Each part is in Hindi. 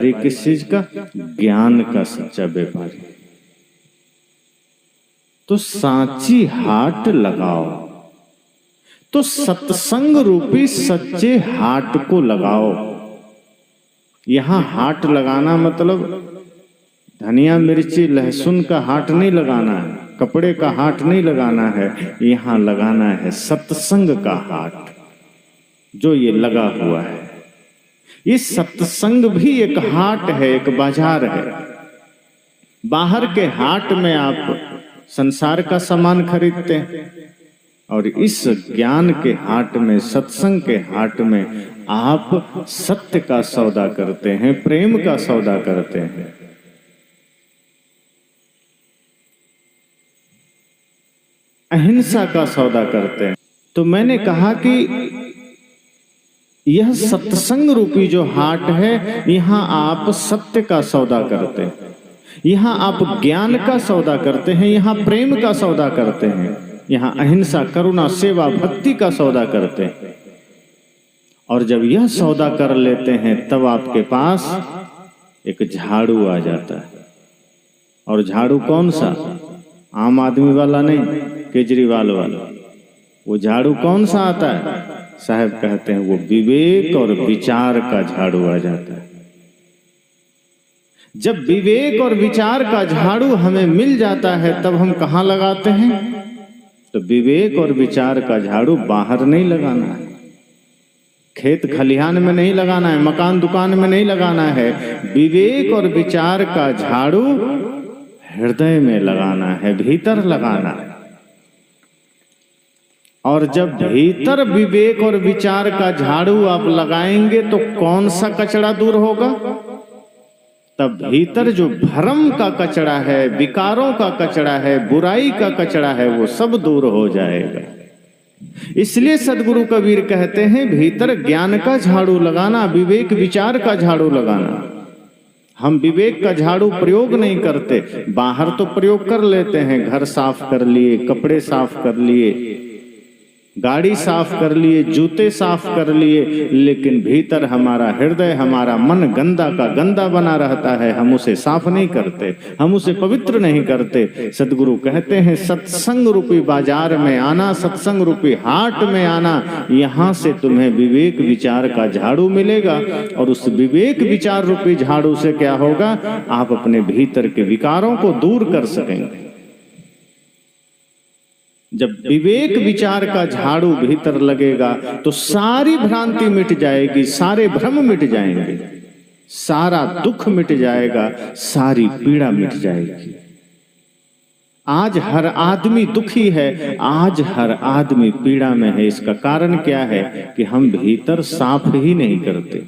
किस चीज का? ज्ञान का सच्चा व्यापारी। तो सांची हाट लगाओ, तो सत्संग रूपी सच्चे हाट को लगाओ। यहां हाट लगाना मतलब धनिया मिर्ची लहसुन का हाट नहीं लगाना है, कपड़े का हाट नहीं लगाना है, यहां लगाना है सत्संग का हाट जो ये लगा हुआ है। ये सत्संग भी एक हाट है, एक बाजार है। बाहर के हाट में आप संसार का सामान खरीदते हैं और इस ज्ञान के हाट में, सत्संग के हाट में आप सत्य का सौदा करते हैं, प्रेम का सौदा करते हैं। अहिंसा का सौदा करते हैं। तो मैंने कहा कि यह सत्संग रूपी जो हाट है, यहां आप सत्य का सौदा करते हैं, यहां आप ज्ञान का सौदा करते हैं, यहां प्रेम का सौदा करते हैं, यहां अहिंसा, करुणा, सेवा, भक्ति का सौदा करते हैं। और जब यह सौदा कर लेते हैं तब आपके पास एक झाड़ू आ जाता है। और झाड़ू कौन सा? आम आदमी वाला नहीं, केजरीवाल वाला। वो झाड़ू कौन सा आता है? साहब कहते हैं वो विवेक और विचार का झाड़ू आ जाता है। जब विवेक और विचार का झाड़ू हमें मिल जाता है तब हम कहां लगाते हैं? तो विवेक और विचार का झाड़ू बाहर नहीं लगाना है, खेत खलिहान में नहीं लगाना है, मकान दुकान में नहीं लगाना है। विवेक और विचार का झाड़ू हृदय में लगाना है, भीतर लगाना है। और जब भीतर विवेक और विचार का झाड़ू आप लगाएंगे तो कौन सा कचरा दूर होगा? तब भीतर जो भ्रम का कचरा है, विकारों का कचरा है, बुराई का कचरा है, वो सब दूर हो जाएगा। इसलिए सदगुरु कबीर कहते हैं भीतर ज्ञान का झाड़ू लगाना, विवेक विचार का झाड़ू लगाना। हम विवेक का झाड़ू प्रयोग नहीं करते, बाहर तो प्रयोग कर लेते हैं, घर साफ कर लिए, कपड़े साफ कर लिए, गाड़ी साफ कर लिए, जूते साफ कर लिए, लेकिन भीतर हमारा हृदय, हमारा मन गंदा का गंदा बना रहता है। हम उसे साफ नहीं करते, हम उसे पवित्र नहीं करते। सदगुरु कहते हैं सत्संग रूपी बाजार में आना, सत्संग रूपी हाट में आना, यहां से तुम्हें विवेक विचार का झाड़ू मिलेगा। और उस विवेक विचार रूपी झाड़ू से क्या होगा? आप अपने भीतर के विकारों को दूर कर सकेंगे। जब विवेक विचार का झाड़ू भीतर लगेगा तो सारी भ्रांति मिट जाएगी, सारे भ्रम मिट जाएंगे, सारा दुख मिट जाएगा, सारी पीड़ा मिट जाएगी। आज हर आदमी दुखी है, आज हर आदमी पीड़ा में है। इसका कारण क्या है? कि हम भीतर साफ ही नहीं करते।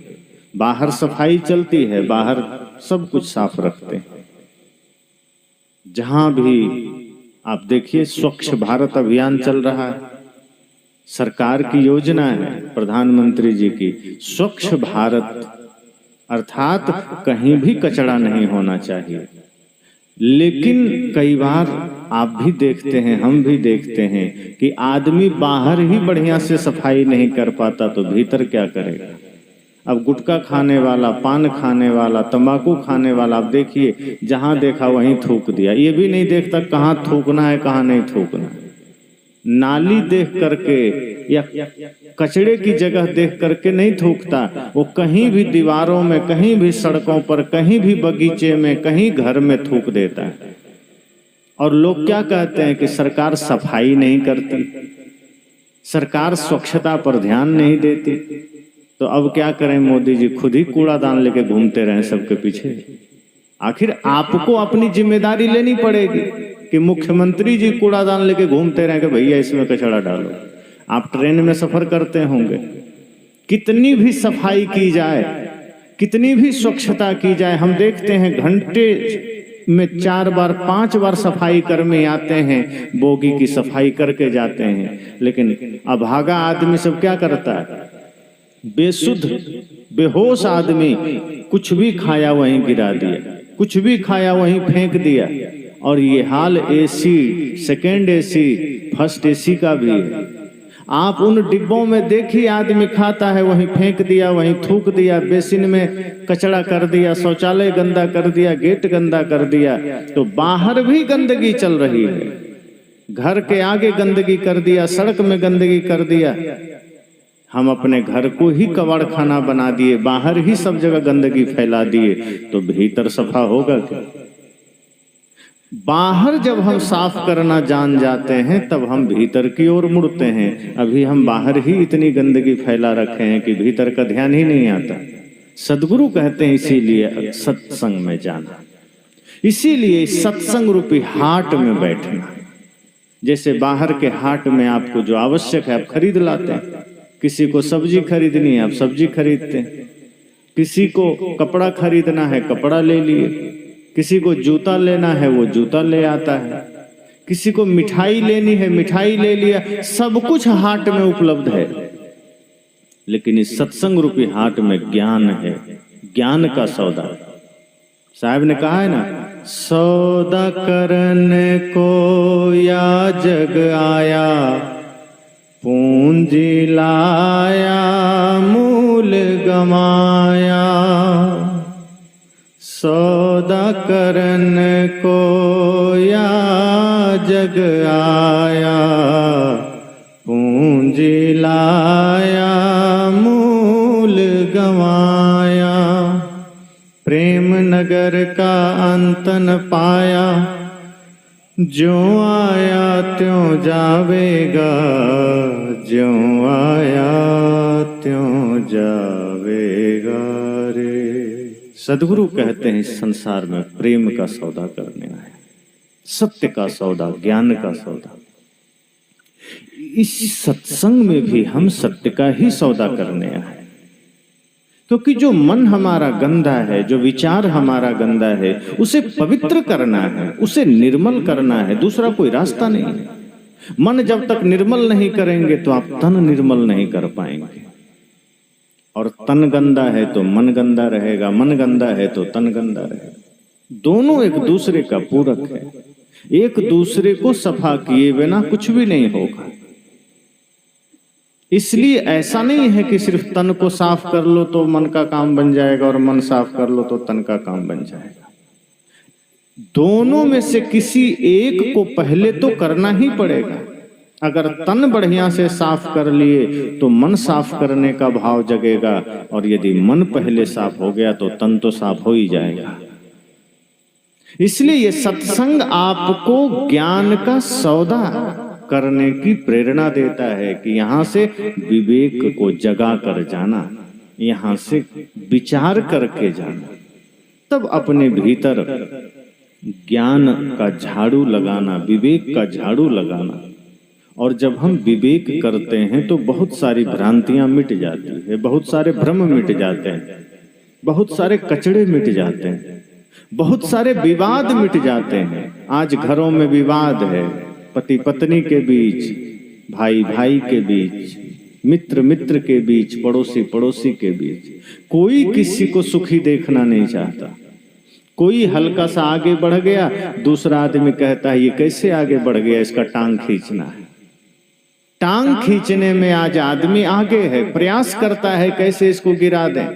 बाहर सफाई चलती है, बाहर सब कुछ साफ रखते हैं। जहां भी आप देखिए स्वच्छ भारत अभियान चल रहा है, सरकार की योजना है, प्रधानमंत्री जी की स्वच्छ भारत, अर्थात कहीं भी कचरा नहीं होना चाहिए। लेकिन कई बार आप भी देखते हैं, हम भी देखते हैं कि आदमी बाहर ही बढ़िया से सफाई नहीं कर पाता तो भीतर क्या करेगा? अब गुटखा खाने वाला, पान खाने वाला, तंबाकू खाने वाला, आप देखिए जहां देखा वहीं थूक दिया। ये भी नहीं देखता कहाँ थूकना है, कहाँ नहीं थूकना है। नाली देख करके या कचड़े की जगह देख करके नहीं थूकता, वो कहीं भी दीवारों में, कहीं भी सड़कों पर, कहीं भी बगीचे में, कहीं घर में थूक देता है। और लोग क्या कहते हैं कि सरकार सफाई नहीं करती, सरकार स्वच्छता पर ध्यान नहीं देती। तो अब क्या करें? मोदी जी खुद ही कूड़ादान लेके घूमते रहे सबके पीछे। आखिर आपको अपनी जिम्मेदारी लेनी पड़ेगी कि मुख्यमंत्री जी कूड़ादान लेके घूमते रहे कि भैया इसमें कचरा डालो। आप ट्रेन में सफर करते होंगे, कितनी भी सफाई की जाए, कितनी भी स्वच्छता की जाए, हम देखते हैं घंटे में 4 बार 5 बार सफाई कर्मी आते हैं, बोगी की सफाई करके जाते हैं। लेकिन अभागा आदमी सब क्या करता है? बेसुध बेहोश आदमी कुछ भी खाया वहीं गिरा दिया, कुछ भी खाया वहीं फेंक दिया। और ये हाल AC, second AC, first AC का भी है। आप उन डिब्बों में देखिए, आदमी खाता है वहीं फेंक दिया, वहीं थूक दिया, बेसिन में कचरा कर दिया, शौचालय गंदा कर दिया, गेट गंदा कर दिया। तो बाहर भी गंदगी चल रही है, घर के आगे गंदगी कर दिया, सड़क में गंदगी कर दिया। हम अपने घर को ही कबाड़ खाना बना दिए, बाहर ही सब जगह गंदगी फैला दिए, तो भीतर सफा होगा क्या? बाहर जब हम साफ करना जान जाते हैं तब हम भीतर की ओर मुड़ते हैं। अभी हम बाहर ही इतनी गंदगी फैला रखे हैं कि भीतर का ध्यान ही नहीं आता। सदगुरु कहते हैं इसीलिए सत्संग में जाना, इसीलिए सत्संग रूपी हाट में बैठना। जैसे बाहर के हाट में आपको जो आवश्यक है आप खरीद लाते हैं, किसी को सब्जी खरीदनी है आप सब्जी खरीदते हैं, किसी को कपड़ा खरीदना है कपड़ा ले लिए, किसी को जूता लेना है वो जूता ले आता है, किसी को मिठाई लेनी है मिठाई ले लिया। सब कुछ हाट में उपलब्ध है, लेकिन इस सत्संग रूपी हाट में ज्ञान है, ज्ञान का सौदा। साहब ने कहा है ना, सौदा करने को या जग आया, पूंजी लाया मूल गमाया। सौदा करन को या जग आया, पूंजी लाया मूल गमाया। प्रेम नगर का अंत न पाया, ज्यों आया त्यों जावेगा, ज्यों आया त्यों जावेगा रे। सदगुरु कहते हैं इस संसार में प्रेम का सौदा करने आए, सत्य का सौदा, ज्ञान का सौदा। इस सत्संग में भी हम सत्य का ही सौदा करने आए, क्योंकि जो मन हमारा गंदा है, जो विचार हमारा गंदा है, उसे पवित्र करना है, उसे निर्मल करना है, दूसरा कोई रास्ता नहीं है। मन जब तक निर्मल नहीं करेंगे तो आप तन निर्मल नहीं कर पाएंगे, और तन गंदा है तो मन गंदा रहेगा, मन गंदा है तो तन गंदा रहेगा। दोनों एक दूसरे का पूरक है, एक दूसरे को सफा किए बिना कुछ भी नहीं होगा। इसलिए ऐसा नहीं है कि सिर्फ तन को साफ कर लो तो मन का काम बन जाएगा, और मन साफ कर लो तो तन का काम बन जाएगा। दोनों में से किसी एक को पहले तो करना ही पड़ेगा। अगर तन बढ़िया से साफ कर लिए तो मन साफ करने का भाव जगेगा, और यदि मन पहले साफ हो गया तो तन तो साफ हो ही जाएगा। इसलिए ये सत्संग आपको ज्ञान का सौदा करने की प्रेरणा देता है कि यहां से विवेक को जगा कर जाना, यहां से विचार करके जाना, तब अपने भीतर ज्ञान का झाड़ू लगाना, विवेक का झाड़ू लगाना। और जब हम विवेक करते हैं तो बहुत सारी भ्रांतियां मिट जाती है, बहुत सारे भ्रम मिट जाते हैं, बहुत सारे कचड़े मिट जाते हैं, बहुत सारे विवाद मिट जाते हैं। आज घरों में विवाद है, पति पत्नी के बीच, भाई भाई के बीच, मित्र मित्र के बीच, पड़ोसी पड़ोसी के बीच। कोई किसी को सुखी देखना नहीं चाहता। कोई हल्का सा आगे बढ़ गया, दूसरा आदमी कहता है ये कैसे आगे बढ़ गया, इसका टांग खींचना है। टांग खींचने में आज आदमी आगे है, प्रयास करता है कैसे इसको गिरा दें।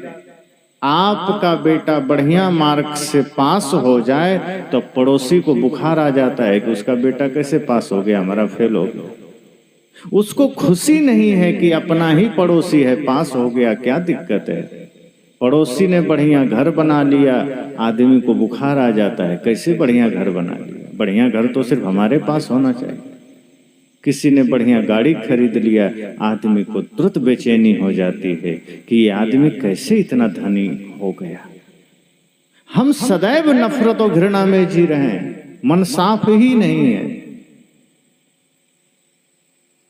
आपका बेटा बढ़िया मार्क से पास हो जाए तो पड़ोसी को बुखार आ जाता है कि उसका बेटा कैसे पास हो गया, हमारा फेल हो गया। उसको खुशी नहीं है कि अपना ही पड़ोसी है पास हो गया, क्या दिक्कत है। पड़ोसी ने बढ़िया घर बना लिया, आदमी को बुखार आ जाता है, कैसे बढ़िया घर बना लिया। बढ़िया घर तो सिर्फ हमारे पास होना चाहिए। किसी ने बढ़िया गाड़ी खरीद लिया, आदमी को तुरंत बेचैनी हो जाती है कि ये आदमी कैसे इतना धनी हो गया। हम सदैव नफरत और घृणा में जी रहे हैं, मन साफ ही नहीं है।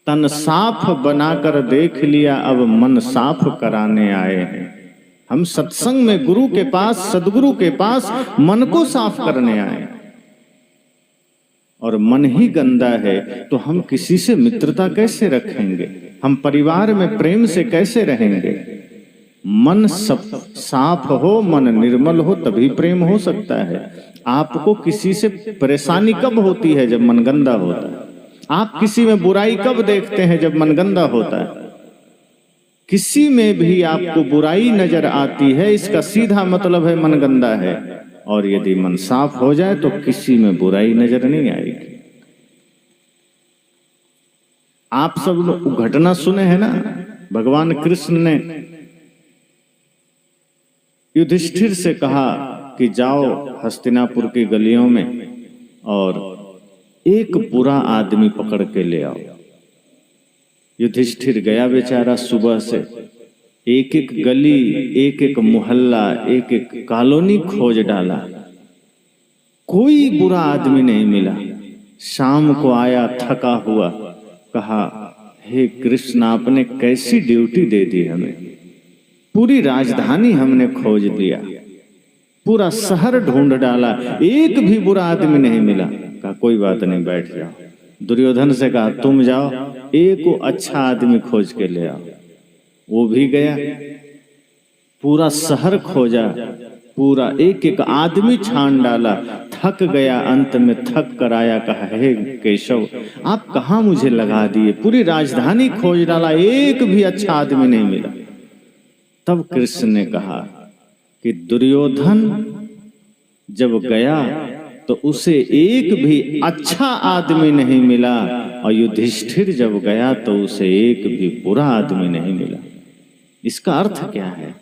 तन साफ बनाकर देख लिया, अब मन साफ कराने आए हैं। हम सत्संग में गुरु के पास, सदगुरु के पास मन को साफ करने आए, और मन ही गंदा है तो हम किसी से मित्रता कैसे रखेंगे, हम परिवार में प्रेम से कैसे रहेंगे। मन सब साफ हो, मन निर्मल हो, तभी प्रेम हो सकता है। आपको किसी से परेशानी कब होती है, जब मन गंदा होता है। आप किसी में बुराई कब देखते हैं? जब मन गंदा होता है। किसी में भी आपको बुराई नजर आती है, इसका सीधा मतलब है मन गंदा है। और यदि मन साफ हो जाए तो किसी में बुराई नजर नहीं आएगी। आप सब घटना सुने हैं ना, भगवान कृष्ण ने युधिष्ठिर से कहा कि जाओ हस्तिनापुर की गलियों में और एक बुरा आदमी पकड़ के ले आओ। युधिष्ठिर गया बेचारा, सुबह से एक एक गली, एक एक मोहल्ला, एक एक कॉलोनी खोज डाला, कोई बुरा आदमी नहीं मिला। शाम को आया थका हुआ, कहा हे कृष्ण, आपने कैसी ड्यूटी दे दी हमें, पूरी राजधानी हमने खोज लिया, पूरा शहर ढूंढ डाला, एक भी बुरा आदमी नहीं मिला। कहा कोई बात नहीं, बैठ जाओ। दुर्योधन से कहा तुम जाओ, एक को अच्छा आदमी खोज के ले आओ। वो भी गया, पूरा शहर खोजा, पूरा एक एक आदमी छान डाला, थक गया, अंत में थक कर आया, कहा हे केशव, आप कहाँ मुझे लगा दिए, पूरी राजधानी खोज डाला, एक भी अच्छा आदमी नहीं मिला। तब कृष्ण ने कहा कि दुर्योधन जब गया तो उसे एक भी अच्छा आदमी नहीं मिला, और युधिष्ठिर जब गया तो उसे एक भी बुरा आदमी नहीं मिला। इसका अर्थ क्या है?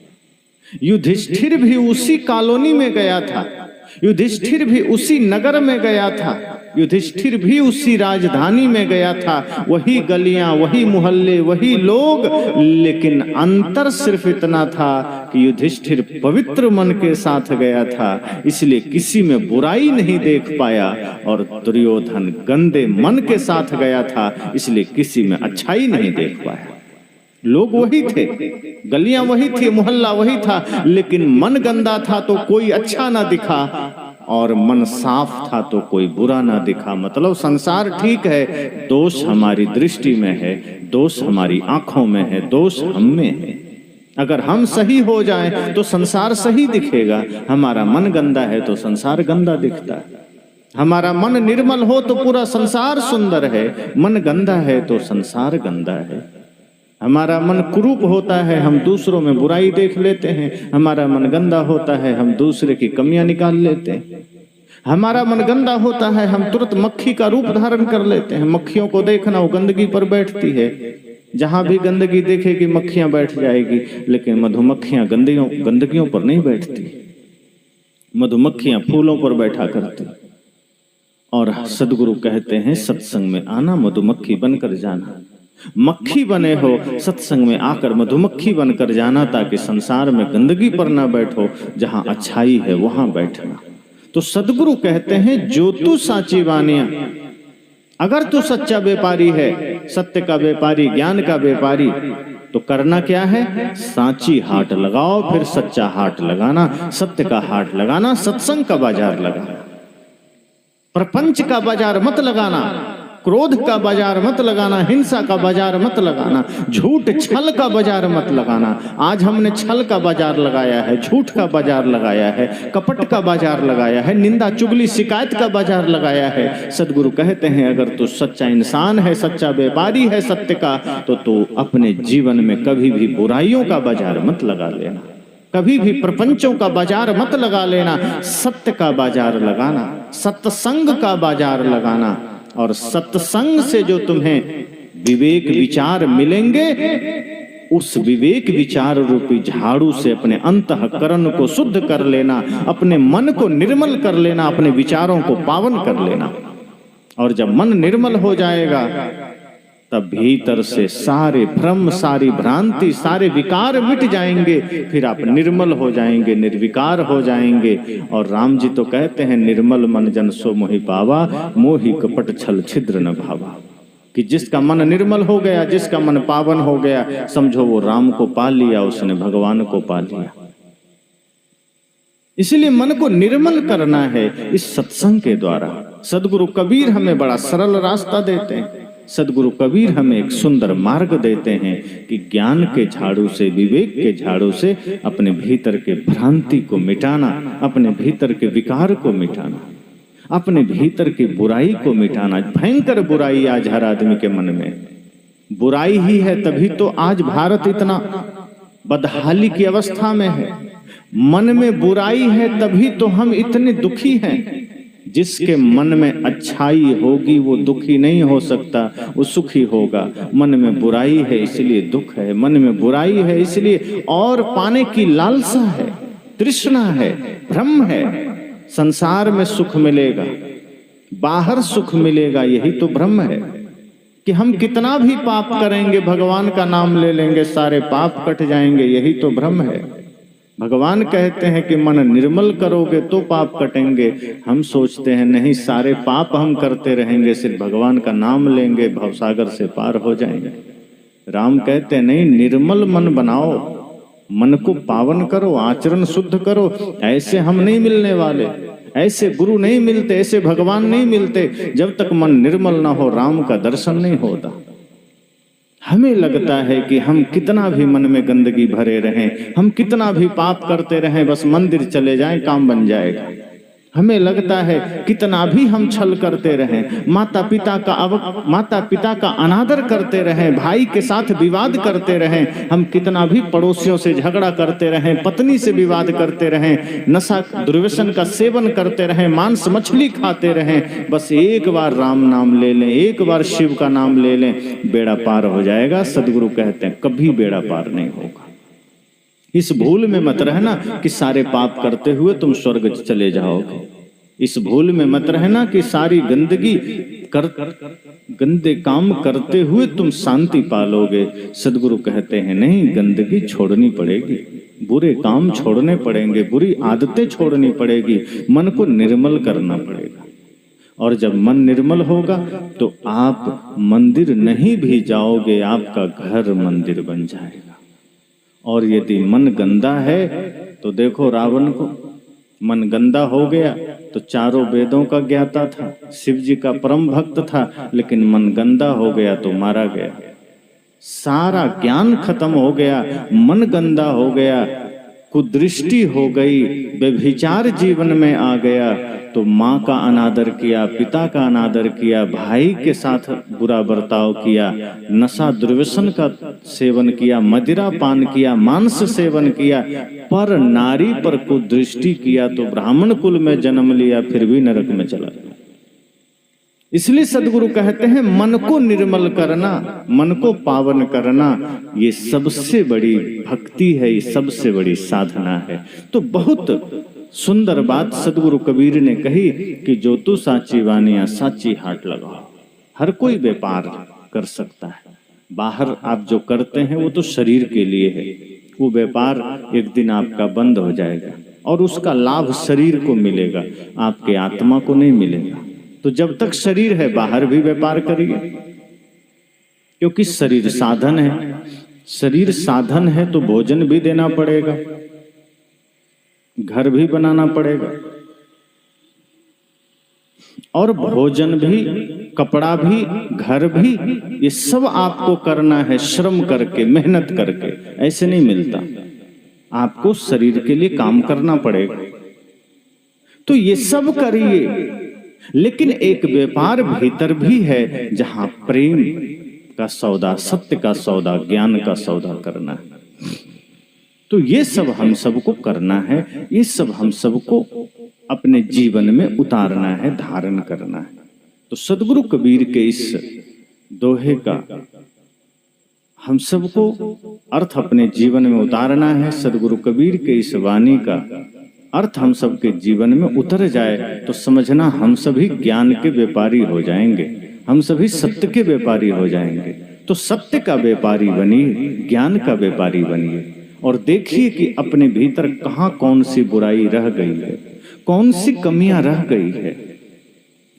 युधिष्ठिर भी उसी कॉलोनी में गया था, युधिष्ठिर भी उसी नगर में गया था, युधिष्ठिर भी उसी राजधानी में गया था, वही गलियां, वही मोहल्ले, वही लोग, लेकिन अंतर सिर्फ इतना था कि युधिष्ठिर पवित्र मन के साथ गया था, इसलिए किसी में बुराई नहीं देख पाया, और दुर्योधन गंदे मन के साथ गया था, इसलिए किसी में अच्छाई नहीं देख पाया। लोग वही थे, गलियां वही थी, मोहल्ला वही था, लेकिन मन गंदा था तो कोई अच्छा ना दिखा, और मन साफ था तो कोई बुरा ना दिखा। मतलब संसार ठीक है, दोष हमारी दृष्टि में है, दोष हमारी आंखों में है, दोष हम में है। अगर हम सही हो जाएं तो संसार सही दिखेगा। हमारा मन गंदा है तो संसार गंदा दिखता है। हमारा मन निर्मल हो तो पूरा संसार सुंदर है, मन गंदा है तो संसार गंदा है। हमारा मन कुरूप होता है, हम दूसरों में बुराई देख लेते हैं। हमारा मन गंदा होता है, हम दूसरे की कमियां निकाल लेते हैं। हमारा मन गंदा होता है, हम तुरंत मक्खी का रूप धारण कर लेते हैं। मक्खियों को देखना, वो गंदगी पर बैठती है, जहां भी गंदगी देखेगी मक्खियां बैठ जाएगी, लेकिन मधुमक्खियां गंदगियों पर नहीं बैठती। मधुमक्खियां फूलों पर बैठा करती। और सदगुरु कहते हैं सत्संग में आना, मधुमक्खी बनकर जाना। मक्खी बने हो, सत्संग में आकर मधुमक्खी बनकर जाना, ताकि संसार में गंदगी पर ना बैठो, जहां अच्छाई है वहां बैठना। तो सदगुरु कहते हैं जो तू साची वानिया, अगर तू सच्चा व्यापारी है, सत्य का व्यापारी, ज्ञान का व्यापारी, तो करना क्या है? सांची हाट लगाओ, फिर सच्चा हाट लगाना, सत्य का हाट लगाना, सत्संग का बाजार लगाना। प्रपंच का बाजार मत लगाना, क्रोध का बाजार मत लगाना, हिंसा का बाजार मत लगाना, झूठ छल का बाजार मत लगाना। आज हमने छल का बाजार लगाया है, झूठ का बाजार लगाया है, कपट का बाजार लगाया है, निंदा चुगली शिकायत का बाजार लगाया है। सदगुरु कहते हैं अगर तू सच्चा इंसान है, सच्चा व्यापारी है सत्य का, तो तू अपने जीवन में कभी भी बुराइयों का बाजार मत लगा लेना, कभी भी प्रपंचों का बाजार मत लगा लेना। सत्य का बाजार लगाना, सत्संग का बाजार लगाना, और सत्संग से जो तुम्हें विवेक विचार मिलेंगे, उस विवेक विचार रूपी झाड़ू से अपने अंतःकरण को शुद्ध कर लेना, अपने मन को निर्मल कर लेना, अपने विचारों को पावन कर लेना। और जब मन निर्मल हो जाएगा, तब भीतर से सारे भ्रम, सारी भ्रांति, सारे विकार मिट जाएंगे। फिर आप निर्मल हो जाएंगे, निर्विकार हो जाएंगे। और राम जी तो कहते हैं निर्मल मन जन सो मोहि पावा, मोहि कपट छल छिद्र न भावा। कि जिसका मन निर्मल हो गया, जिसका मन पावन हो गया, समझो वो राम को पा लिया, उसने भगवान को पा लिया। इसलिए मन को निर्मल करना है इस सत्संग के द्वारा। सदगुरु कबीर हमें बड़ा सरल रास्ता देते हैं। सदगुरु कबीर हमें एक सुंदर मार्ग देते हैं कि ज्ञान के झाड़ू से, विवेक के झाड़ू से अपने भीतर के भ्रांति को मिटाना, अपने भीतर के विकार को मिटाना। अपने भीतर की बुराई को मिटाना। भयंकर बुराई आज हर आदमी के मन में, बुराई ही है, तभी तो आज भारत इतना बदहाली की अवस्था में है। मन में बुराई है तभी तो हम इतने दुखी हैं। जिसके मन में अच्छाई होगी वो दुखी नहीं हो सकता, वो सुखी होगा। मन में बुराई है इसलिए दुख है, मन में बुराई है इसलिए और पाने की लालसा है, तृष्णा है, भ्रम है। संसार में सुख मिलेगा, बाहर सुख मिलेगा, यही तो भ्रम है कि हम कितना भी पाप करेंगे, भगवान का नाम ले लेंगे, सारे पाप कट जाएंगे, यही तो भ्रम है। भगवान कहते हैं कि मन निर्मल करोगे तो पाप कटेंगे। हम सोचते हैं नहीं, सारे पाप हम करते रहेंगे, सिर्फ भगवान का नाम लेंगे, भवसागर से पार हो जाएंगे। राम कहते हैं नहीं, निर्मल मन बनाओ, मन को पावन करो, आचरण शुद्ध करो। ऐसे हम नहीं मिलने वाले, ऐसे गुरु नहीं मिलते, ऐसे भगवान नहीं मिलते। जब तक मन निर्मल ना हो राम का दर्शन नहीं होता। हमें लगता है कि हम कितना भी मन में गंदगी भरे रहें, हम कितना भी पाप करते रहें, बस मंदिर चले जाएं काम बन जाएगा। हमें लगता है कितना भी हम छल करते रहें, माता पिता का अनादर करते रहें, भाई के साथ विवाद करते रहें, हम कितना भी पड़ोसियों से झगड़ा करते रहें, पत्नी से विवाद करते रहें, नशा दुर्व्यसन का सेवन करते रहें, मांस मछली खाते रहें, बस एक बार राम नाम ले लें, एक बार शिव का नाम ले लें, बेड़ा पार हो जाएगा। सदगुरु कहते हैं कभी बेड़ा पार नहीं होगा। इस भूल में मत रहना कि सारे पाप करते हुए तुम स्वर्ग चले जाओगे। इस भूल में मत रहना कि सारी गंदे काम करते हुए तुम शांति पालोगे। सदगुरु कहते हैं नहीं, गंदगी छोड़नी पड़ेगी, बुरे काम छोड़ने पड़ेंगे, बुरी आदतें छोड़नी पड़ेगी, मन को निर्मल करना पड़ेगा। और जब मन निर्मल होगा तो आप मंदिर नहीं भी जाओगे, आपका घर मंदिर बन जाएगा। और यदि मन गंदा है तो देखो रावण को, मन गंदा हो गया तो चारों वेदों का ज्ञाता था, शिव जी का परम भक्त था, लेकिन मन गंदा हो गया तो मारा गया। सारा ज्ञान खत्म हो गया, मन गंदा हो गया, कुदृष्टि हो गई, व्यभिचार जीवन में आ गया तो माँ का अनादर किया, पिता का अनादर किया, भाई के साथ बुरा बर्ताव किया, नशा दुर्व्यसन का सेवन किया, मदिरा पान किया, मांस सेवन किया, पर नारी पर कुदृष्टि किया तो ब्राह्मण कुल में जन्म लिया, फिर भी नरक में चला गया। इसलिए सदगुरु कहते हैं मन को निर्मल करना, मन को पावन करना, ये सबसे बड़ी भक्ति है, ये सबसे बड़ी साधना है। तो बहुत सुंदर बात सदगुरु कबीर ने कही कि जो तू साची वानिया साची हाट लगाओ। हर कोई व्यापार कर सकता है, बाहर आप जो करते हैं वो तो शरीर के लिए है, वो व्यापार एक दिन आपका बंद हो जाएगा और उसका लाभ शरीर को मिलेगा, आपके आत्मा को नहीं मिलेगा। तो जब तक शरीर है बाहर भी व्यापार करिए, क्योंकि शरीर साधन है। शरीर साधन है तो भोजन भी देना पड़ेगा, घर भी बनाना पड़ेगा, और भोजन भी, कपड़ा भी, घर भी, ये सब आपको करना है श्रम करके, मेहनत करके। ऐसे नहीं मिलता, आपको शरीर के लिए काम करना पड़ेगा। तो ये सब करिए, लेकिन एक व्यापार भीतर भी है जहां प्रेम का सौदा, सत्य का सौदा, ज्ञान का सौदा करना है। तो ये सब हम सबको करना है, ये सब हम सबको अपने जीवन में उतारना है, धारण करना है। तो सदगुरु कबीर के इस दोहे का हम सबको अर्थ अपने जीवन में उतारना है। सदगुरु कबीर के इस वाणी का अर्थ हम सबके जीवन में उतर जाए तो समझना हम सभी ज्ञान के व्यापारी हो जाएंगे, हम सभी सत्य के व्यापारी हो जाएंगे। तो सत्य का व्यापारी बनिए, ज्ञान का व्यापारी बनिए, और देखिए कि अपने भीतर कहाँ कौन सी बुराई रह गई है, कौन सी कमियां रह गई है।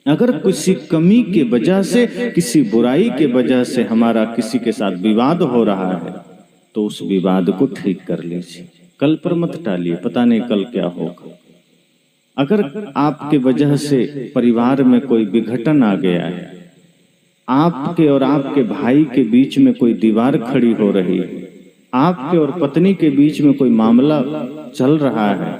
अगर किसी कमी के वजह से, किसी बुराई के वजह से हमारा किसी के साथ विवाद हो रहा है तो उस विवाद को ठीक कर लीजिए, कल पर मत टालिए, पता नहीं कल क्या होगा। अगर आपके वजह से परिवार में कोई विघटन आ गया है, आपके और आपके भाई के बीच में कोई दीवार खड़ी हो रही है, आपके और पत्नी के बीच में कोई मामला चल रहा है,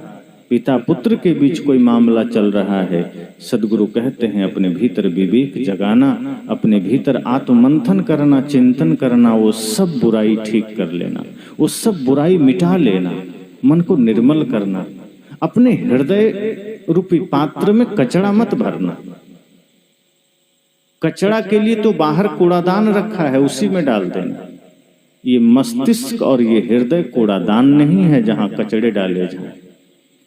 पिता पुत्र के बीच कोई मामला चल रहा है, सदगुरु कहते हैं अपने भीतर विवेक जगाना, अपने भीतर आत्ममंथन करना, चिंतन करना, वो सब बुराई ठीक कर लेना, वो सब बुराई मिटा लेना, मन को निर्मल करना, अपने हृदय रूपी पात्र में कचरा मत भरना। कचरा के लिए तो बाहर कूड़ादान रखा है, उसी में डाल देना। ये मस्तिष्क और ये हृदय कूड़ादान नहीं है जहां कचड़े डाले जाए।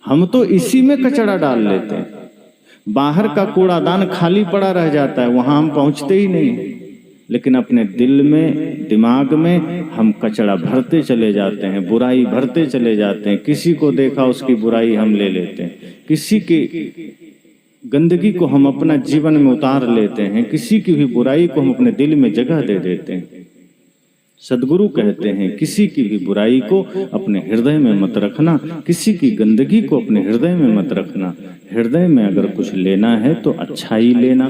हम तो इसी में कचरा डाल लेते हैं। बाहर का कूड़ादान खाली पड़ा रह जाता है, वहां हम पहुंचते ही नहीं। लेकिन अपने दिल में, दिमाग में हम कचरा भरते चले जाते हैं, बुराई भरते चले जाते हैं। किसी को देखा उसकी बुराई हम ले लेते हैं, किसी की गंदगी को हम अपना जीवन में उतार लेते हैं, किसी की भी बुराई को हम अपने दिल में जगह दे देते हैं। सदगुरु कहते हैं किसी की भी बुराई को अपने हृदय में मत रखना, किसी की गंदगी को अपने हृदय में मत रखना। हृदय में अगर कुछ लेना है तो अच्छाई लेना,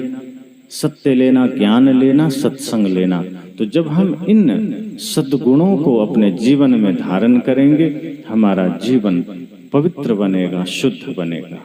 सत्य लेना, ज्ञान लेना, सत्संग लेना। तो जब हम इन सद्गुणों को अपने जीवन में धारण करेंगे, हमारा जीवन पवित्र बनेगा, शुद्ध बनेगा।